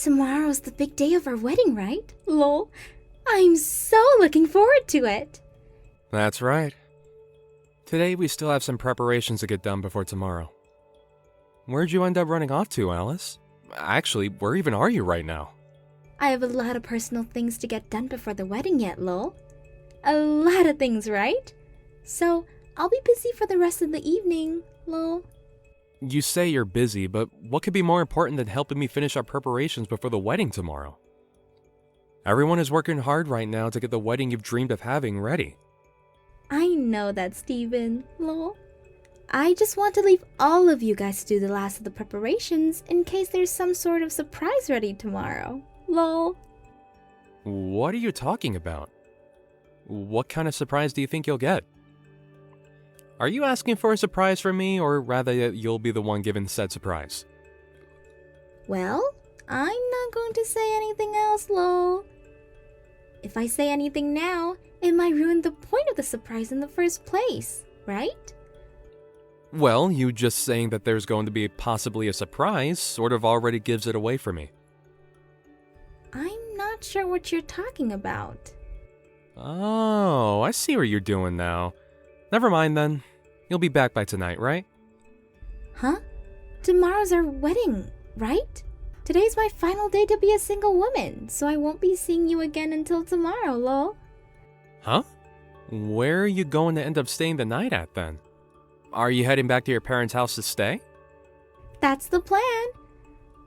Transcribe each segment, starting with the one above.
Tomorrow's the big day of our wedding, right? Lol. I'm so looking forward to it. That's right. Today we still have some preparations to get done before tomorrow. Where'd you end up running off to, Alice? Actually, where even are you right now? I have a lot of personal things to get done before the wedding yet, lol. A lot of things, right? So, I'll be busy for the rest of the evening, lol. You say you're busy, but what could be more important than helping me finish our preparations before the wedding tomorrow? Everyone is working hard right now to get the wedding you've dreamed of having ready. I know that, Steven, lol. I just want to leave all of you guys to do the last of the preparations in case there's some sort of surprise ready tomorrow, lol. What are you talking about? What kind of surprise do you think you'll get? Are you asking for a surprise from me, or rather that you'll be the one given said surprise? Well, I'm not going to say anything else, lol. If I say anything now, it might ruin the point of the surprise in the first place, right? Well, you just saying that there's going to be possibly a surprise sort of already gives it away for me. I'm not sure what you're talking about. Oh, I see what you're doing now. Never mind then. You'll be back by tonight, right? Huh? Tomorrow's our wedding, right? Today's my final day to be a single woman, so I won't be seeing you again until tomorrow, lol. Huh? Where are you going to end up staying the night at then? Are you heading back to your parents' house to stay? That's the plan.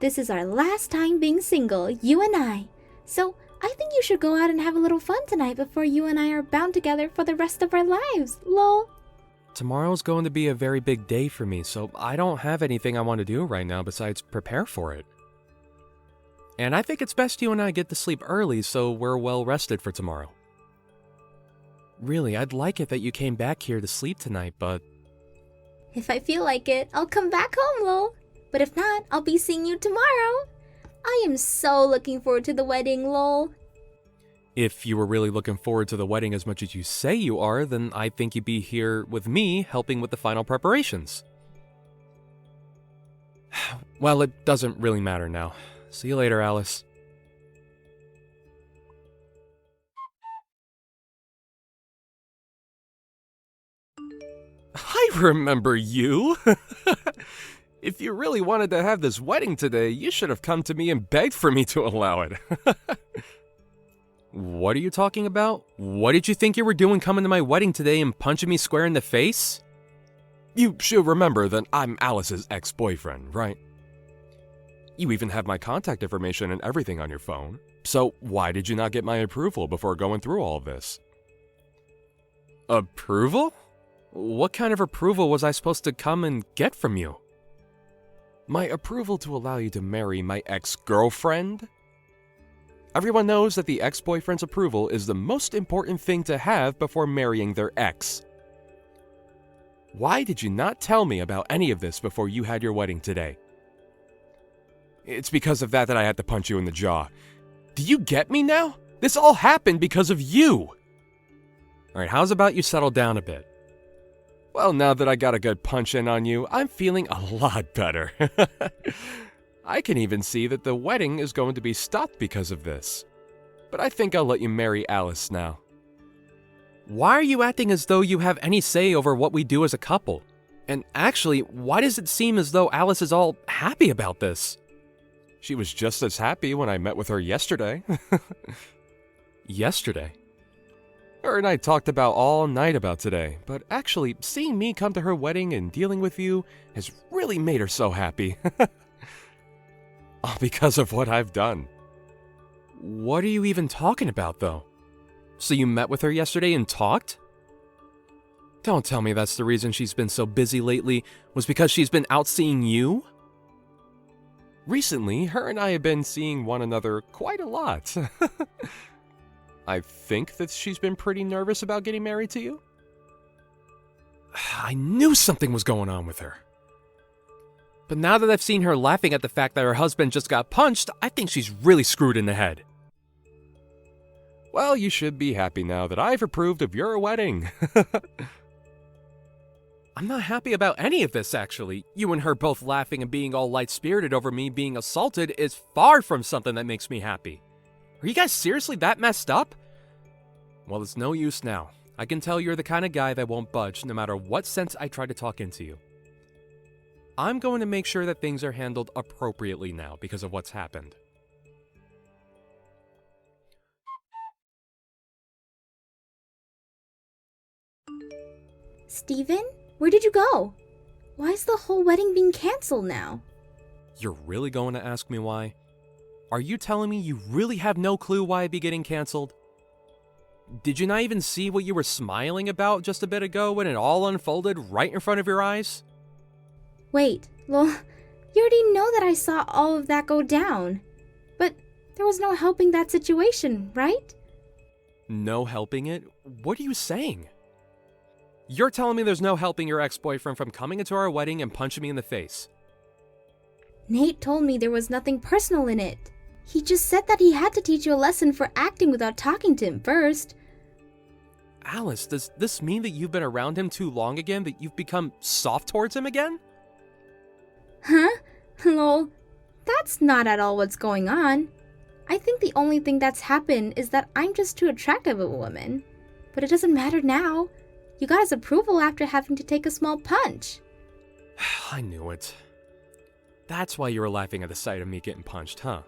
This is our last time being single, you and I. So I think you should go out and have a little fun tonight before you and I are bound together for the rest of our lives, lol. Tomorrow's going to be a very big day for me, so I don't have anything I want to do right now besides prepare for it. And I think it's best you and I get to sleep early so we're well rested for tomorrow. Really, I'd like it that you came back here to sleep tonight, but... If I feel like it, I'll come back home, lol. But if not, I'll be seeing you tomorrow. I am so looking forward to the wedding, lol. If you were really looking forward to the wedding as much as you say you are, then I think you'd be here with me helping with the final preparations. Well, it doesn't really matter now. See you later, Alice. I remember you! If you really wanted to have this wedding today, you should have come to me and begged for me to allow it. What are you talking about? What did you think you were doing coming to my wedding today and punching me square in the face? You should remember that I'm Alice's ex-boyfriend, right? You even have my contact information and everything on your phone. So why did you not get my approval before going through all of this? Approval? What kind of approval was I supposed to come and get from you? My approval to allow you to marry my ex-girlfriend? Everyone knows that the ex-boyfriend's approval is the most important thing to have before marrying their ex. Why did you not tell me about any of this before you had your wedding today? It's because of that I had to punch you in the jaw. Do you get me now? This all happened because of you! Alright, how's about you settle down a bit? Well, now that I got a good punch in on you, I'm feeling a lot better. I can even see that the wedding is going to be stopped because of this. But I think I'll let you marry Alice now. Why are you acting as though you have any say over what we do as a couple? And actually, why does it seem as though Alice is all happy about this? She was just as happy when I met with her yesterday. Yesterday? Her and I talked about all night about today, but actually, seeing me come to her wedding and dealing with you has really made her so happy. All because of what I've done. What are you even talking about, though? So you met with her yesterday and talked? Don't tell me that's the reason she's been so busy lately, was because she's been out seeing you? Recently, her and I have been seeing one another quite a lot. I think that she's been pretty nervous about getting married to you. I knew something was going on with her. But now that I've seen her laughing at the fact that her husband just got punched, I think she's really screwed in the head. Well, you should be happy now that I've approved of your wedding. I'm not happy about any of this, actually. You and her both laughing and being all light-spirited over me being assaulted is far from something that makes me happy. Are you guys seriously that messed up? Well, it's no use now. I can tell you're the kind of guy that won't budge no matter what sense I try to talk into you. I'm going to make sure that things are handled appropriately now because of what's happened. Steven, where did you go? Why is the whole wedding being canceled now? You're really going to ask me why? Are you telling me you really have no clue why I'd be getting canceled? Did you not even see what you were smiling about just a bit ago when it all unfolded right in front of your eyes? Wait, lol, you already know that I saw all of that go down. But there was no helping that situation, right? No helping it? What are you saying? You're telling me there's no helping your ex-boyfriend from coming into our wedding and punching me in the face? Nate told me there was nothing personal in it. He just said that he had to teach you a lesson for acting without talking to him first. Alice, does this mean that you've been around him too long again, that you've become soft towards him again? Huh? Lol, that's not at all what's going on. I think the only thing that's happened is that I'm just too attractive of a woman. But it doesn't matter now. You got his approval after having to take a small punch. I knew it. That's why you were laughing at the sight of me getting punched, huh?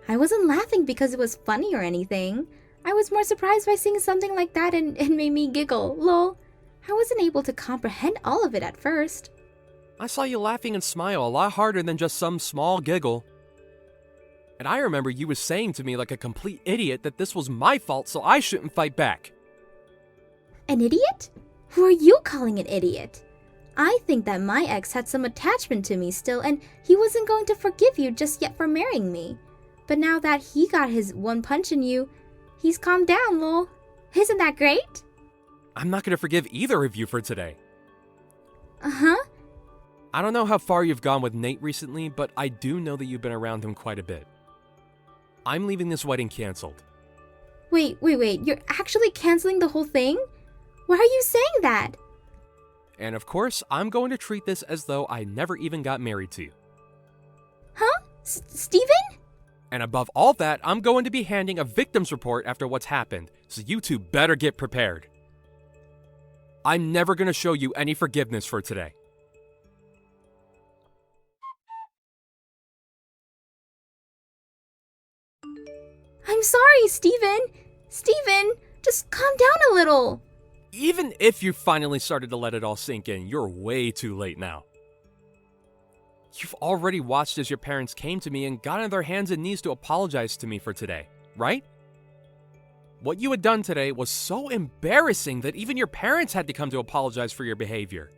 I wasn't laughing because it was funny or anything. I was more surprised by seeing something like that and it made me giggle, lol. I wasn't able to comprehend all of it at first. I saw you laughing and smile a lot harder than just some small giggle. And I remember you was saying to me like a complete idiot that this was my fault so I shouldn't fight back. An idiot? Who are you calling an idiot? I think that my ex had some attachment to me still and he wasn't going to forgive you just yet for marrying me. But now that he got his one punch in you, he's calmed down, lol. Isn't that great? I'm not going to forgive either of you for today. Uh-huh. I don't know how far you've gone with Nate recently, but I do know that you've been around him quite a bit. I'm leaving this wedding canceled. Wait. You're actually canceling the whole thing? Why are you saying that? And of course, I'm going to treat this as though I never even got married to you. Huh? Steven? And above all that, I'm going to be handing a victim's report after what's happened, so you two better get prepared. I'm never going to show you any forgiveness for today. I'm sorry, Steven. Steven, just calm down a little. Even if you finally started to let it all sink in, you're way too late now. You've already watched as your parents came to me and got on their hands and knees to apologize to me for today, right? What you had done today was so embarrassing that even your parents had to come to apologize for your behavior.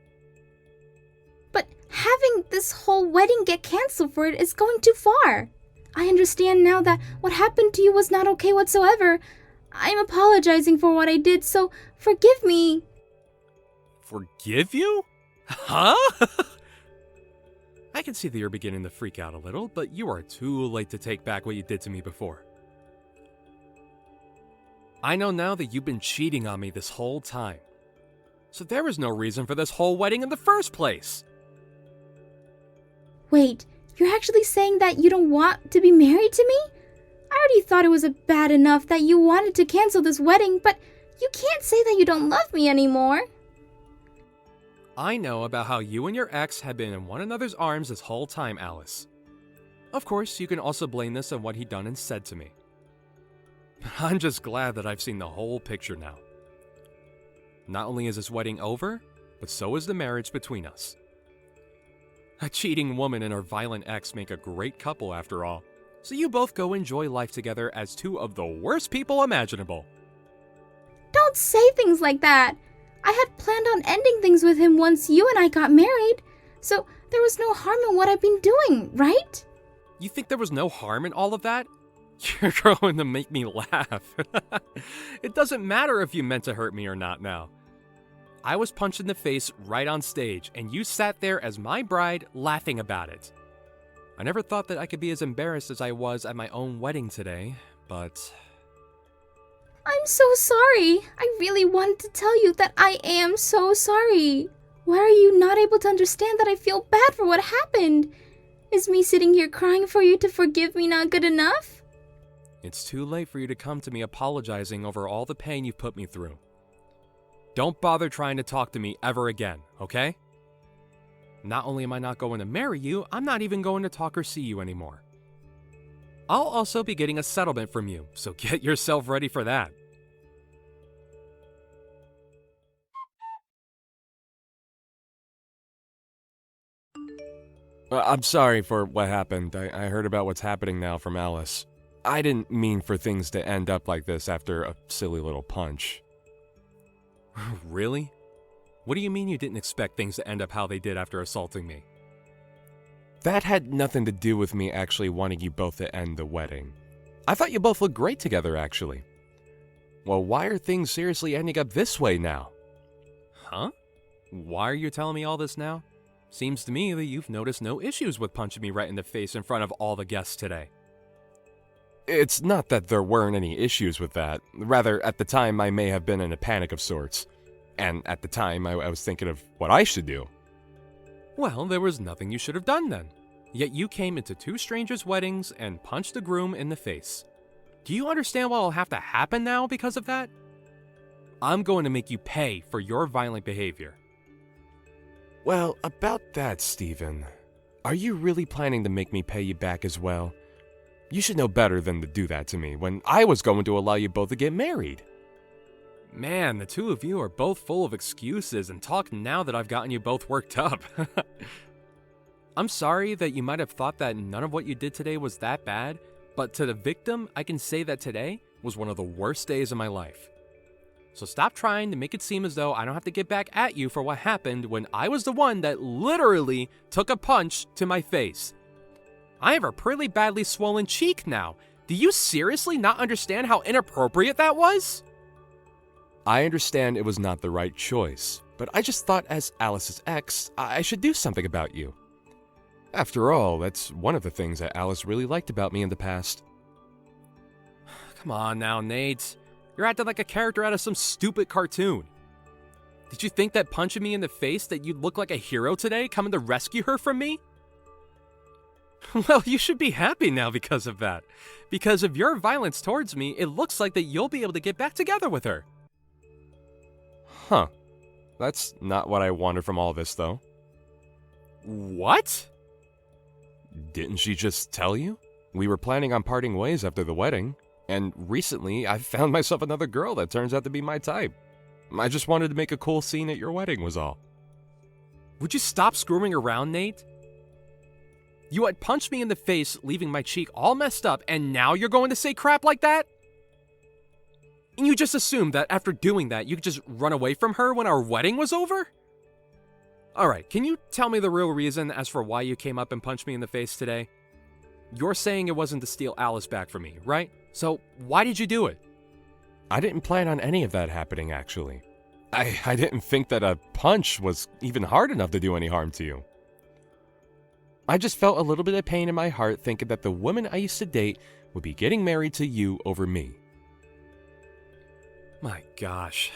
But having this whole wedding get canceled for it is going too far. I understand now that what happened to you was not okay whatsoever. I'm apologizing for what I did, so forgive me. Forgive you? Huh? I can see that you're beginning to freak out a little, but you are too late to take back what you did to me before. I know now that you've been cheating on me this whole time. So there was no reason for this whole wedding in the first place. Wait, you're actually saying that you don't want to be married to me? I already thought it was bad enough that you wanted to cancel this wedding, but you can't say that you don't love me anymore. I know about how you and your ex have been in one another's arms this whole time, Alice. Of course, you can also blame this on what he done and said to me. I'm just glad that I've seen the whole picture now. Not only is this wedding over, but so is the marriage between us. A cheating woman and her violent ex make a great couple after all. So you both go enjoy life together as two of the worst people imaginable. Don't say things like that. I had planned on ending things with him once you and I got married. So there was no harm in what I've been doing, right? You think there was no harm in all of that? You're going to make me laugh. It doesn't matter if you meant to hurt me or not now. I was punched in the face right on stage, and you sat there as my bride laughing about it. I never thought that I could be as embarrassed as I was at my own wedding today, but... I'm so sorry. I really wanted to tell you that I am so sorry. Why are you not able to understand that I feel bad for what happened? Is me sitting here crying for you to forgive me not good enough? It's too late for you to come to me apologizing over all the pain you've put me through. Don't bother trying to talk to me ever again, okay? Not only am I not going to marry you, I'm not even going to talk or see you anymore. I'll also be getting a settlement from you, so get yourself ready for that. I'm sorry for what happened. I heard about what's happening now from Alice. I didn't mean for things to end up like this after a silly little punch. Really? What do you mean you didn't expect things to end up how they did after assaulting me? That had nothing to do with me actually wanting you both to end the wedding. I thought you both looked great together, actually. Well, why are things seriously ending up this way now? Huh? Why are you telling me all this now? Seems to me that you've noticed no issues with punching me right in the face in front of all the guests today. It's not that there weren't any issues with that. Rather, at the time, I may have been in a panic of sorts. And at the time, I was thinking of what I should do. Well, there was nothing you should have done then. Yet you came into two strangers' weddings and punched the groom in the face. Do you understand what will have to happen now because of that? I'm going to make you pay for your violent behavior. Well, about that, Stephen. Are you really planning to make me pay you back as well? You should know better than to do that to me when I was going to allow you both to get married. Man, the two of you are both full of excuses and talk now that I've gotten you both worked up. I'm sorry that you might have thought that none of what you did today was that bad, but to the victim, I can say that today was one of the worst days of my life. So stop trying to make it seem as though I don't have to get back at you for what happened when I was the one that literally took a punch to my face. I have a pretty badly swollen cheek now. Do you seriously not understand how inappropriate that was? I understand it was not the right choice, but I just thought as Alice's ex, I should do something about you. After all, that's one of the things that Alice really liked about me in the past. Come on now, Nate. You're acting like a character out of some stupid cartoon. Did you think that punching me in the face that you'd look like a hero today, coming to rescue her from me? Well, you should be happy now because of that. Because of your violence towards me, it looks like that you'll be able to get back together with her. Huh. That's not what I wanted from all this, though. What? Didn't she just tell you? We were planning on parting ways after the wedding, and recently I found myself another girl that turns out to be my type. I just wanted to make a cool scene at your wedding was all. Would you stop screwing around, Nate? You had punched me in the face, leaving my cheek all messed up, and now you're going to say crap like that? And you just assumed that after doing that, you could just run away from her when our wedding was over? Alright, can you tell me the real reason as for why you came up and punched me in the face today? You're saying it wasn't to steal Alice back from me, right? So, why did you do it? I didn't plan on any of that happening, actually. I didn't think that a punch was even hard enough to do any harm to you. I just felt a little bit of pain in my heart thinking that the woman I used to date would be getting married to you over me. My gosh.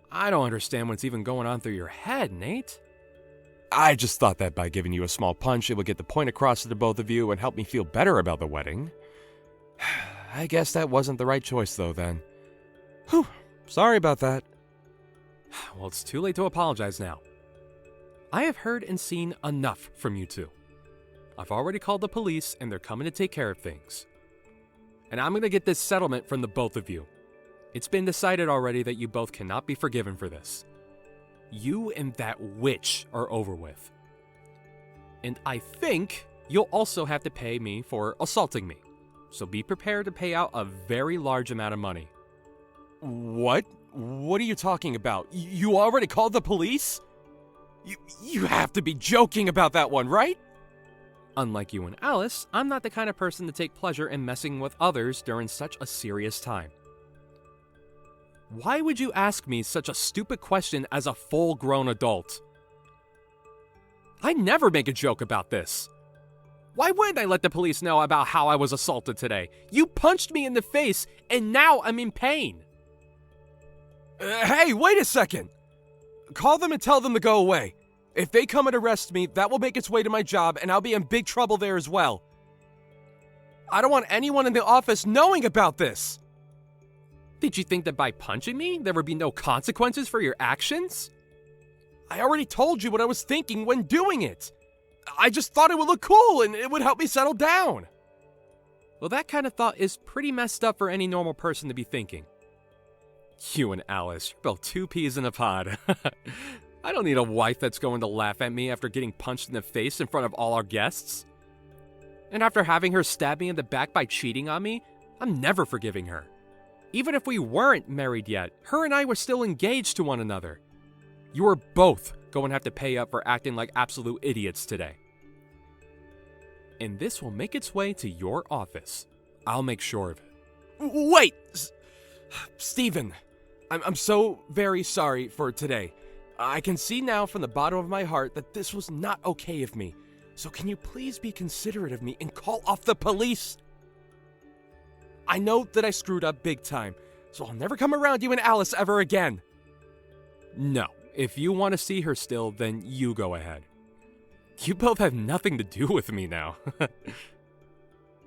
I don't understand what's even going on through your head, Nate. I just thought that by giving you a small punch, it would get the point across to the both of you and help me feel better about the wedding. I guess that wasn't the right choice, though, then. Whew. Sorry about that. Well, it's too late to apologize now. I have heard and seen enough from you two. I've already called the police, and they're coming to take care of things. And I'm going to get this settlement from the both of you. It's been decided already that you both cannot be forgiven for this. You and that witch are over with. And I think you'll also have to pay me for assaulting me. So be prepared to pay out a very large amount of money. What? What are you talking about? You already called the police? You have to be joking about that one, right? Unlike you and Alice, I'm not the kind of person to take pleasure in messing with others during such a serious time. Why would you ask me such a stupid question as a full-grown adult? I never make a joke about this. Why wouldn't I let the police know about how I was assaulted today? You punched me in the face, and now I'm in pain. Hey, wait a second! Call them and tell them to go away. If they come and arrest me, that will make its way to my job, and I'll be in big trouble there as well. I don't want anyone in the office knowing about this. Did you think that by punching me, there would be no consequences for your actions? I already told you what I was thinking when doing it. I just thought it would look cool and it would help me settle down. Well, that kind of thought is pretty messed up for any normal person to be thinking. You and Alice, you're both two peas in a pod. I don't need a wife that's going to laugh at me after getting punched in the face in front of all our guests. And after having her stab me in the back by cheating on me, I'm never forgiving her. Even if we weren't married yet, her and I were still engaged to one another. You are both going to have to pay up for acting like absolute idiots today. And this will make its way to your office. I'll make sure of it. Wait! Steven, I'm so very sorry for today. I can see now from the bottom of my heart that this was not okay of me. So can you please be considerate of me and call off the police? I know that I screwed up big time, so I'll never come around you and Alice ever again. No, if you want to see her still, then you go ahead. You both have nothing to do with me now.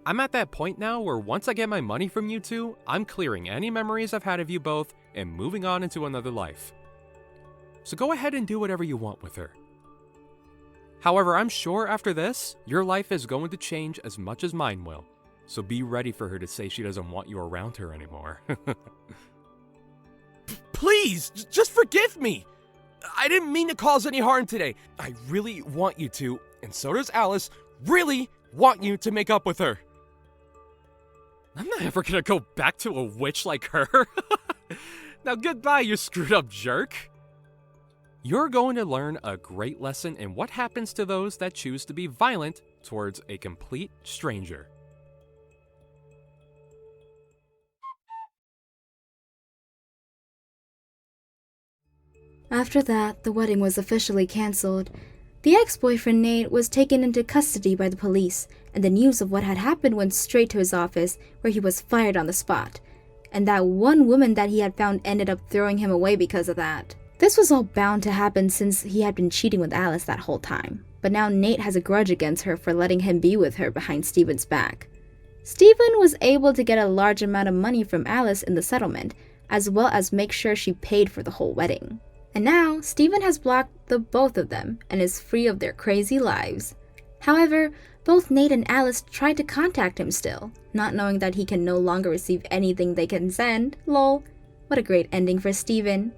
I'm at that point now where once I get my money from you two, I'm clearing any memories I've had of you both and moving on into another life. So go ahead and do whatever you want with her. However, I'm sure after this, your life is going to change as much as mine will. So be ready for her to say she doesn't want you around her anymore. Please, just forgive me. I didn't mean to cause any harm today. I really want you to, and so does Alice, really want you to make up with her. I'm not ever gonna go back to a witch like her. Now goodbye, you screwed up jerk. You're going to learn a great lesson in what happens to those that choose to be violent towards a complete stranger. After that, the wedding was officially cancelled. The ex-boyfriend Nate was taken into custody by the police, and the news of what had happened went straight to his office, where he was fired on the spot. And that one woman that he had found ended up throwing him away because of that. This was all bound to happen since he had been cheating with Alice that whole time. But now Nate has a grudge against her for letting him be with her behind Steven's back. Steven was able to get a large amount of money from Alice in the settlement, as well as make sure she paid for the whole wedding. And now, Steven has blocked the both of them and is free of their crazy lives. However, both Nate and Alice tried to contact him still, not knowing that he can no longer receive anything they can send. Lol. What a great ending for Steven.